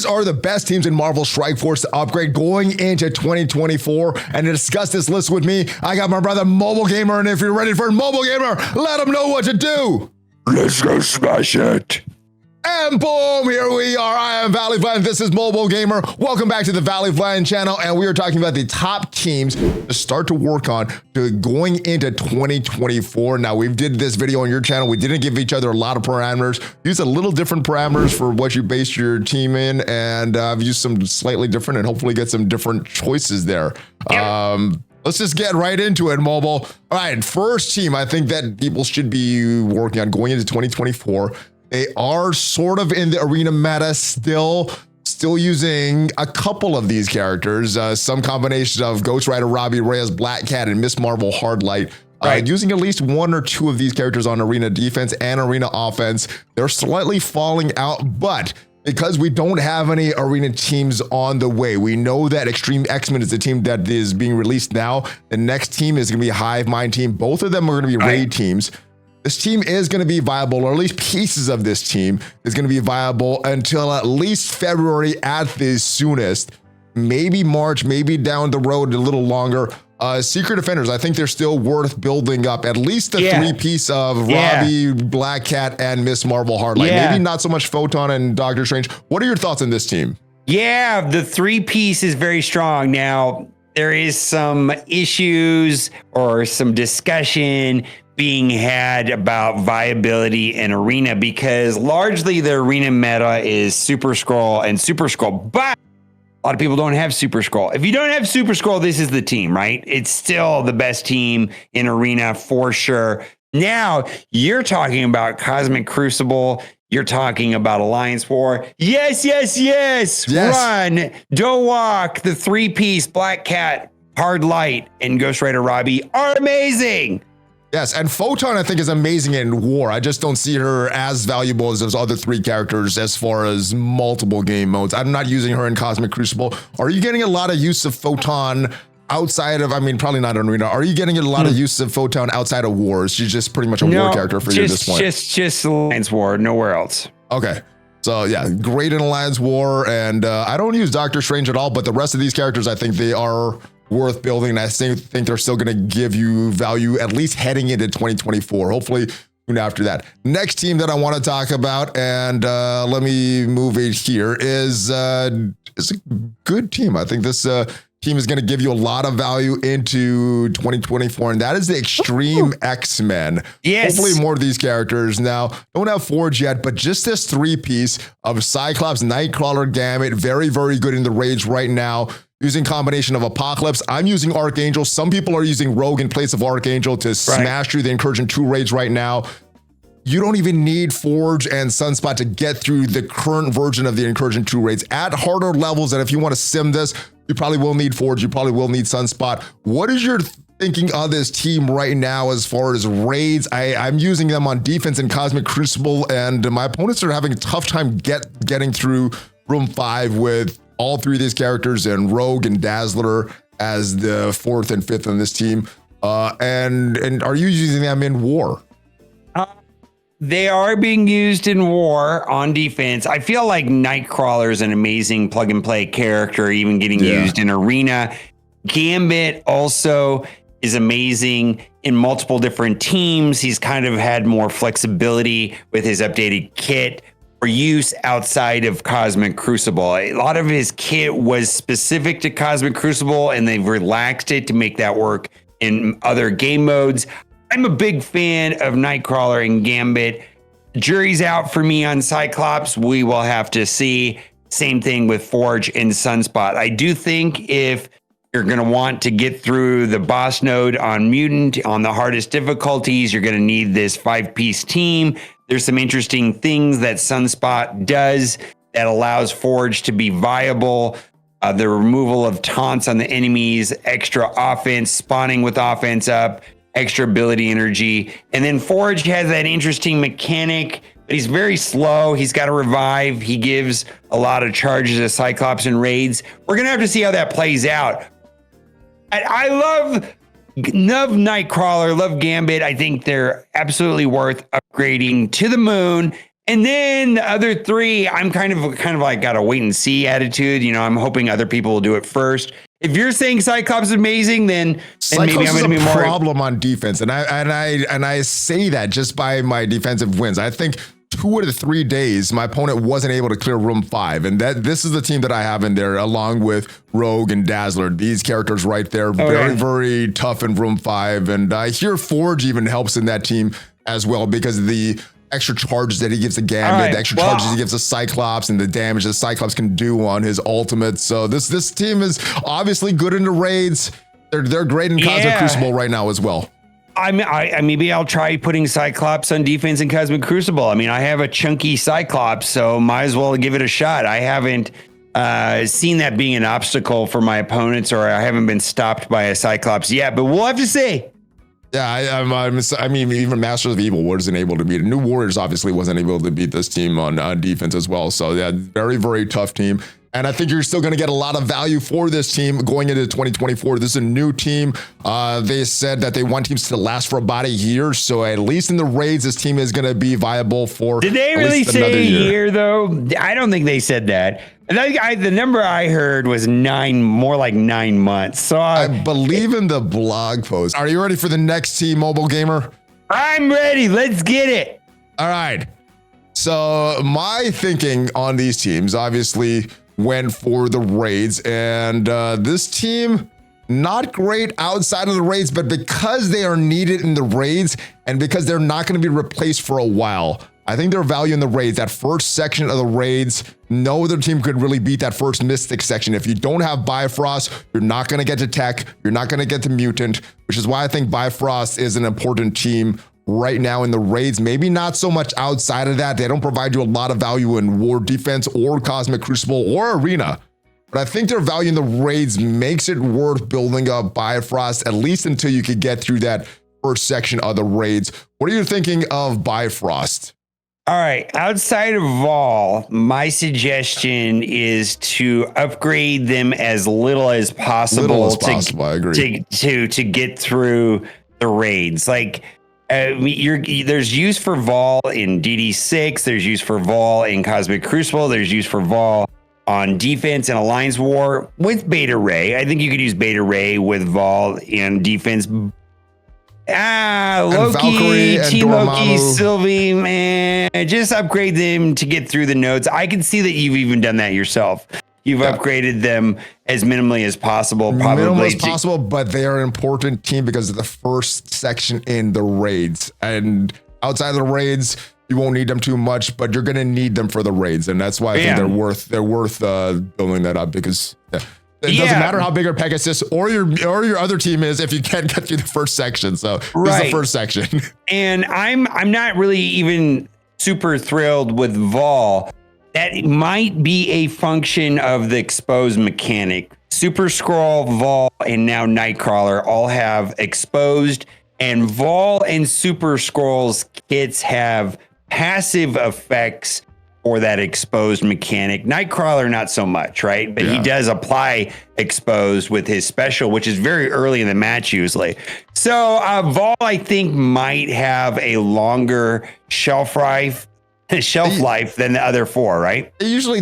these are the best teams in Marvel Strike Force to upgrade going into 2024. And to discuss this list with me, I got my brother MobileGamer. And if you're ready for MobileGamer, let him know what to do. Let's go smash it. And boom, here we are. I am ValleyFlyin. This is MobileGamer. Welcome back to the ValleyFlyin channel. And we are talking about the top teams to start to work on to going into 2024. Now, we did this video on your channel. We didn't give each other a lot of parameters. Use a little different parameters for what you base your team in. And I've used some slightly different and hopefully get some different choices there. Yep. Let's just get right into it, Mobile. All right, first team I think that people should be working on going into 2024. They are sort of in the arena meta still using a couple of these characters, some combinations of Ghost Rider, Robbie Reyes, Black Cat, and Miss Marvel Hardlight. Right. Using at least one or two of these characters on arena defense and arena offense. They're slightly falling out, but because we don't have any arena teams on the way, we know that Extreme X-Men is the team that is being released now. The next team is going to be a Hive Mind team. Both of them are going to be raid teams. This team is going to be viable, or at least pieces of this team is going to be viable until at least February at the soonest. Maybe March, maybe down the road a little longer. Secret Defenders, I think they're still worth building up. At least the three-piece of Robbie, Black Cat, and Miss Marvel Hardlight. Maybe not so much Photon and Doctor Strange. What are your thoughts on this team? Yeah, the three-piece is very strong. Now, there is some issues or some discussion being had about viability in arena because largely the arena meta is super-skrull and super-skrull, but a lot of people don't have super-skrull. If you don't have super-skrull, this is the team, right? It's still the best team in arena for sure. Now you're talking about Cosmic Crucible. You're talking about Alliance War. Yes. Run, don't walk. The three-piece Black Cat, Hard Light, and Ghost Rider Robbie are amazing. Yes, and Photon I think is amazing in War. I just don't see her as valuable as those other three characters as far as multiple game modes. I'm not using her in Cosmic Crucible. Are you getting a lot of use of Photon outside of, I mean, probably not in Arena. Are you getting a lot of use of Photon outside of War? She's just pretty much a War character for you at this point. Just Alliance War, nowhere else. Okay. So yeah, great in Alliance War, and I don't use Doctor Strange at all, but the rest of these characters, I think they are worth building, and I think they're still going to give you value at least heading into 2024. Hopefully soon after that. Next team that I want to talk about, and let me move it here, is a good team. I think this team is going to give you a lot of value into 2024, and that is the Extreme X-Men. Yes. Hopefully more of these characters. Now, don't have Forge yet, but just this three-piece of Cyclops, Nightcrawler, Gambit, very, very good in the raids right now. Using combination of Apocalypse. I'm using Archangel. Some people are using Rogue in place of Archangel to smash through the Incursion 2 raids right now. You don't even need Forge and Sunspot to get through the current version of the Incursion 2 raids. At harder levels, and if you want to sim this, you probably will need Forge. You probably will need Sunspot. What is your thinking of this team right now as far as raids? I'm using them on defense in Cosmic Crucible, and my opponents are having a tough time getting through Room 5 with all three of these characters and Rogue and Dazzler as the fourth and fifth on this team. And are you using them in War? They are being used in War on defense. I feel like Nightcrawler is an amazing plug and play character, even getting used in Arena. Gambit also is amazing in multiple different teams. He's kind of had more flexibility with his updated kit for use outside of Cosmic Crucible. A lot of his kit was specific to Cosmic Crucible, and they've relaxed it to make that work in other game modes. I'm a big fan of Nightcrawler and Gambit. Jury's out for me on Cyclops. We will have to see. Same thing with Forge and Sunspot. I do think if you're going to want to get through the boss node on Mutant on the hardest difficulties, you're going to need this 5-piece team. There's some interesting things that Sunspot does that allows Forge to be viable. The removal of taunts on the enemies, extra offense, spawning with offense up, extra ability energy. And then Forge has that interesting mechanic, but he's very slow. He's got to revive. He gives a lot of charges to Cyclops and raids. We're going to have to see how that plays out. I love Nightcrawler, love Gambit. I think they're absolutely worth upgrading to the moon And then the other three, I'm kind of like got a wait and see attitude. You know, I'm hoping other people will do it first. If you're saying Cyclops is amazing, then maybe I'm going to be more problem on defense, and I say that just by my defensive wins. I think 2 out of 3 days, my opponent wasn't able to clear room 5, and this is the team that I have in there, along with Rogue and Dazzler. These characters right there, very tough in room 5, and I hear Forge even helps in that team as well because of the extra charges that he gives the Gambit, the extra charges he gives the Cyclops, and the damage that Cyclops can do on his ultimate. So this team is obviously good in the raids. They're great in Cosmic Crucible right now as well. I maybe I'll try putting Cyclops on defense in Cosmic Crucible. I mean, I have a chunky Cyclops, so might as well give it a shot. I haven't seen that being an obstacle for my opponents, or I haven't been stopped by a Cyclops yet, but we'll have to see. Yeah, I mean, even Masters of Evil wasn't able to beat it. New Warriors obviously wasn't able to beat this team on defense as well. So yeah, very, very tough team. And I think you're still going to get a lot of value for this team going into 2024. This is a new team. They said that they want teams to last for about a year. So at least in the raids, this team is going to be viable for Did they really say a year though? I don't think they said that. The number I heard was more like 9 months. So I believe in the blog post. Are you ready for the next team, Mobile Gamer? I'm ready. Let's get it. All right. So my thinking on these teams obviously went for the raids, and this team, not great outside of the raids, but because they are needed in the raids and because they're not going to be replaced for a while, I think their value in the raids, that first section of the raids, no other team could really beat that first Mystic section. If you don't have Bifrost, you're not going to get to Tech. You're not going to get to Mutant, which is why I think Bifrost is an important team right now in the raids. Maybe not so much outside of that. They don't provide you a lot of value in War Defense or Cosmic Crucible or Arena. But I think their value in the raids makes it worth building up Bifrost, at least until you could get through that first section of the raids. What are you thinking of Bifrost? All right, outside of Vol, my suggestion is to upgrade them as little as possible, I agree. to get through the raids. Like there's use for Vol in DD6, there's use for Vol in Cosmic Crucible, there's use for Vol on defense and Alliance War with Beta Ray. I think you could use Beta Ray with Vol in defense. Loki, T-Loki, Sylvie, man, just upgrade them to get through the nodes. I can see that you've even done that yourself. You've upgraded them as minimally as possible. Minimally as possible, but they are an important team because of the first section in the raids. And outside of the raids, you won't need them too much, but you're going to need them for the raids. And that's why I think they're worth building that up because... It doesn't matter how big your Pegasus or your other team is if you can't get through the first section. So this is the first section. And I'm not really even super thrilled with Vol. That might be a function of the exposed mechanic. Super-skrull, Vol, and now Nightcrawler all have exposed, and Vol and Super-skrull's kits have passive effects or that exposed mechanic. Nightcrawler, not so much, right? But he does apply exposed with his special, which is very early in the match usually. So Vol, I think, might have a longer shelf life than the other 4, right? They usually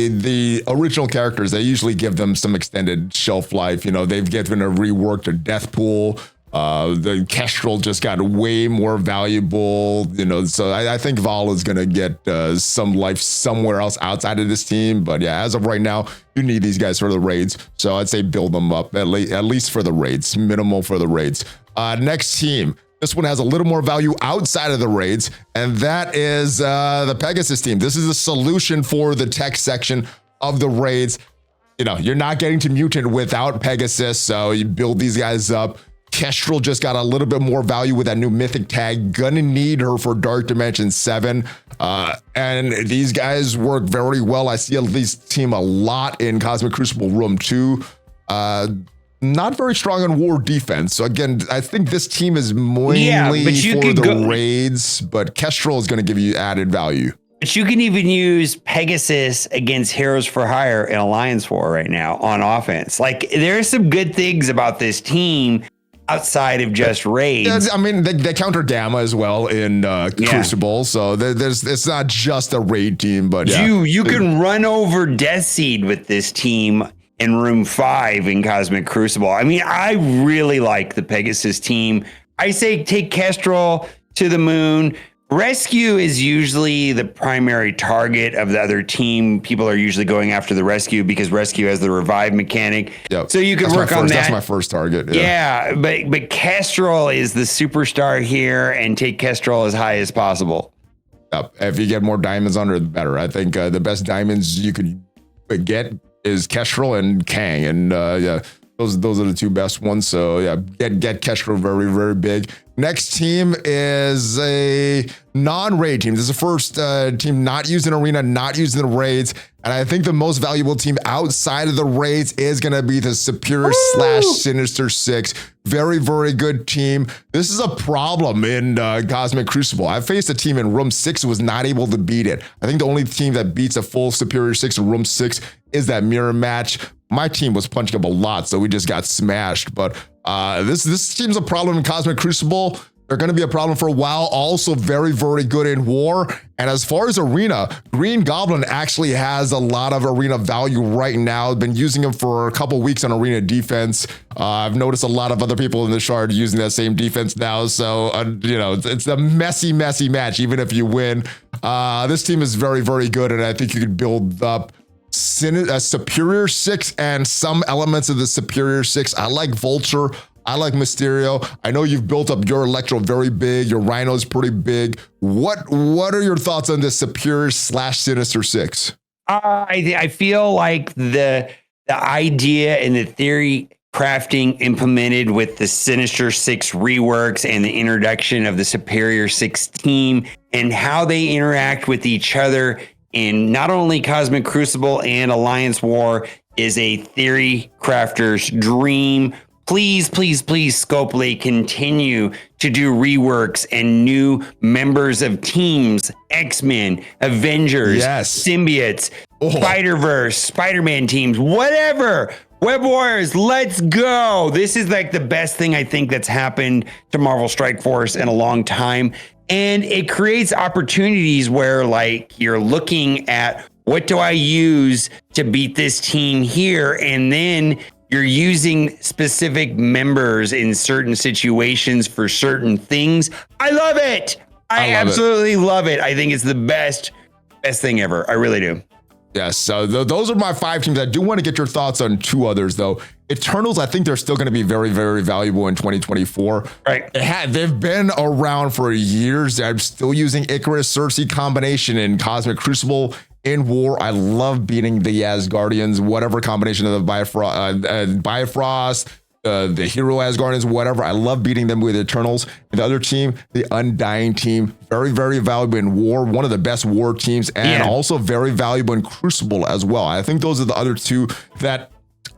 the original characters, they usually give them some extended shelf life. You know, they've given a rework to Death Pool. The Kestrel just got way more valuable, you know, so I think Vol is going to get some life somewhere else outside of this team. But yeah, as of right now, you need these guys for the raids. So I'd say build them up at least for the raids, minimal for the raids. Next team. This one has a little more value outside of the raids, and that is the Pegasus team. This is a solution for the tech section of the raids. You know, you're not getting to Mutant without Pegasus, so you build these guys up. Kestrel just got a little bit more value with that new mythic tag. Gonna need her for Dark Dimension 7. And these guys work very well. I see these team a lot in Cosmic Crucible Room 2. Not very strong on War Defense. So again, I think this team is mainly for the raids, but Kestrel is gonna give you added value. But you can even use Pegasus against Heroes for Hire in Alliance War right now on offense. Like, there are some good things about this team. outside of just raids. Yeah, I mean, they counter Gamma as well in Crucible, so it's not just a raid team, but yeah. You can run over Death Seed with this team in room 5 in Cosmic Crucible. I mean, I really like the Pegasus team. I say take Kestrel to the moon. Rescue is usually the primary target of the other team. People are usually going after the Rescue because Rescue has the revive mechanic. Yep. So you can work on that. That's my first target. Yeah, but Kestrel is the superstar here, and take Kestrel as high as possible. Yep. If you get more diamonds under, the better. I think the best diamonds you could get is Kestrel and Kang, and yeah, those are the two best ones. So yeah, get Kestrel very, very big. Next team is a non-raid team. This is the first team not using arena, not using the raids. And I think the most valuable team outside of the raids is going to be the Superior / Sinister Six. Very, very good team. This is a problem in Cosmic Crucible. I faced a team in room 6 who was not able to beat it. I think the only team that beats a full Superior 6 in room 6 is that mirror match. My team was punching up a lot, so we just got smashed. But this team's a problem in Cosmic Crucible. They're going to be a problem for a while. Also very, very good in war. And as far as arena, Green Goblin actually has a lot of arena value right now. I've been using him for a couple weeks on arena defense. I've noticed a lot of other people in the shard using that same defense now. So, you know, it's a messy, messy match, even if you win. This team is very, very good. And I think you could build up a Superior 6 and some elements of the Superior 6. I like Vulture. I like Mysterio. I know you've built up your Electro very big. Your Rhino's pretty big. What are your thoughts on this Superior / Sinister Six? I feel like the idea and the theory crafting implemented with the Sinister Six reworks and the introduction of the Superior 6 team and how they interact with each other in not only Cosmic Crucible and Alliance War is a theory crafter's dream. Please, please, please, Scopely, continue to do reworks and new members of teams, X-Men, Avengers, Symbiotes, Spider-Verse, Spider-Man teams, whatever. Web Warriors, let's go. This is like the best thing I think that's happened to Marvel Strike Force in a long time. And it creates opportunities where like you're looking at what do I use to beat this team here? And then you're using specific members in certain situations for certain things. I love it. I absolutely love it. I think it's the best thing ever. I really do. Yes, so those are my 5 teams. I do want to get your thoughts on 2 others, though. Eternals, I think they're still going to be very, very valuable in 2024. Right. They've been around for years. I'm still using Icarus Cersei combination in Cosmic Crucible. In war, I love beating the Asgardians, whatever combination of the Bifrost, the hero Asgardians, whatever. I love beating them with Eternals. And the other team, the Undying team, very, very valuable in war. One of the best war teams, and also very valuable in Crucible as well. I think those are the other 2 that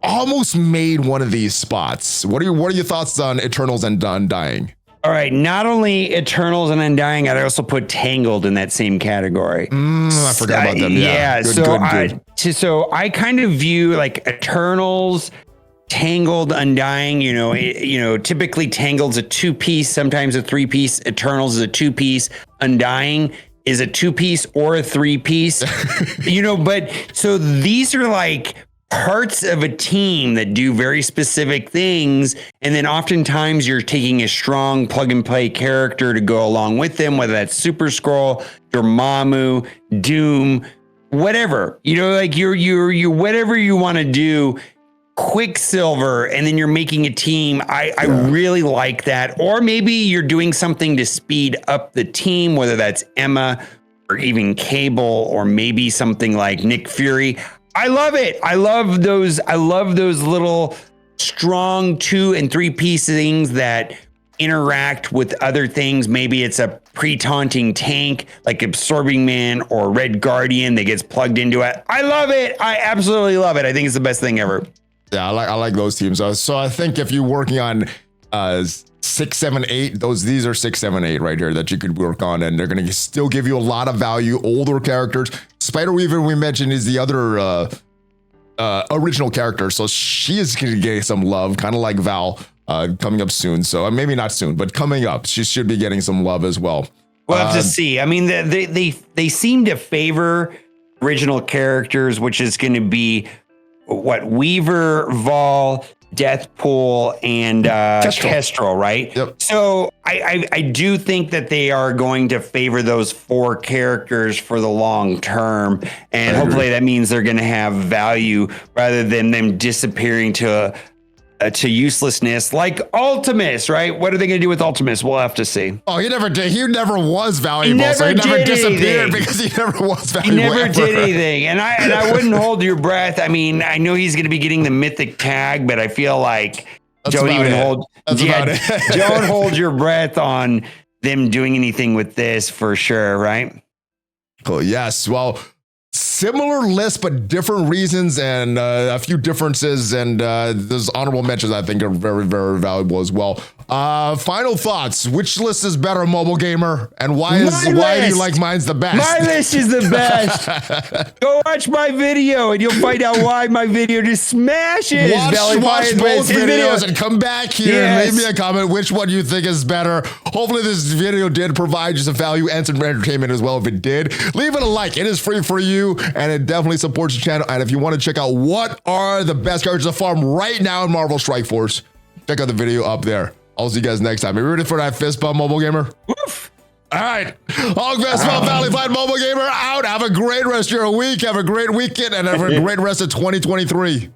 almost made one of these spots. What are your thoughts on Eternals and Undying? All right, not only Eternals and Undying, I'd also put Tangled in that same category. I forgot about them. Yeah, good. So I kind of view like Eternals, Tangled, Undying. Typically Tangled's a 2-piece, sometimes a 3-piece. Eternals is a 2-piece. Undying is a 2-piece or a 3-piece. But so these are like parts of a team that do very specific things. And then oftentimes you're taking a strong plug and play character to go along with them, whether that's super-skrull, Dormammu, Doom, whatever, you're whatever you want to do, Quicksilver, and then you're making a team. I really like that. Or maybe you're doing something to speed up the team, whether that's Emma or even Cable, or maybe something like Nick Fury. I love it. I love those little strong 2- and 3-piece things that interact with other things. Maybe it's a pre-taunting tank like Absorbing Man or Red Guardian that gets plugged into it. I love it. I absolutely love it. I think it's the best thing ever. Yeah, I like those teams. So I think if you're working on 6, 7, 8, these are 6, 7, 8 right here that you could work on, and they're going to still give you a lot of value. Older characters. Spider Weaver, we mentioned, is the other original character, so she is going to get some love, kind of like Val. coming up soon. So maybe not soon, but coming up, she should be getting some love as well. We'll have to see. I mean, they seem to favor original characters, which is going to be what Weaver, Vol, Deathpool, and Kestrel, right? Yep. So I do think that they are going to favor those 4 characters for the long term, and hopefully that means they're going to have value rather than them disappearing to uselessness, like Ultimus, right? What are they going to do with Ultimus? We'll have to see. Oh, he never did. He never was valuable. So he never disappeared because he never was valuable. He never did anything. And I wouldn't hold your breath. I mean, I know he's going to be getting the mythic tag, but I feel like don't hold your breath on them doing anything with this for sure, right? Cool. Yes. Well, similar list, but different reasons and a few differences. And those honorable mentions, I think, are very, very valuable as well. Final thoughts. Which list is better, Mobile Gamer? And why do you like mine's the best? My list is the best. Go watch my video and you'll find out why my video just smashes. Watch both videos and come back here and leave me a comment which one you think is better. Hopefully this video did provide you some value and some entertainment as well. If it did, leave it a like. It is free for you and it definitely supports the channel. And if you want to check out what are the best characters to farm right now in Marvel Strike Force, check out the video up there. I'll see you guys next time. Are you ready for that fist bump, Mobile Gamer? Woof. All right. All the best about ValleyFlyin Mobile Gamer out. Have a great rest of your week. Have a great weekend and have a great rest of 2023.